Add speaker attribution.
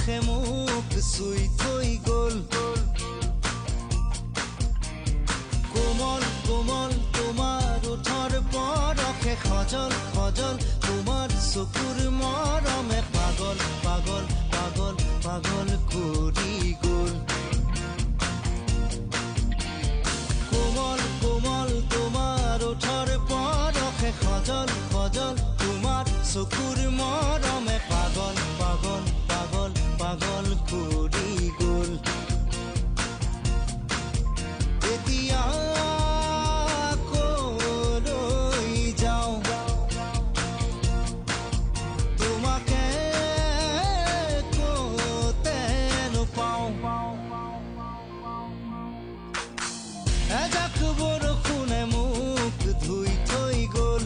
Speaker 1: বৰষে মোক চুই থৈ গ'ল। কোমল কোমল তোমাৰ ওঠৰ বৰষে খজল খজল তোমাৰ চকুৰ মৰমে পাগল পাগল পাগল পাগল কৰি গ'ল। কোমল কোমল তোমাৰ ওঠৰ বৰষে খজল খজল তোমাৰ চকুৰ মৰমে পাগল পাগল পাগল পাগল কৰি গ'ল। এতিয়া কলৈ যাওঁ তোমাকে ক'তে নোপাওঁ। এজাক বৰষুণে মোক ধুই থৈ গ'ল।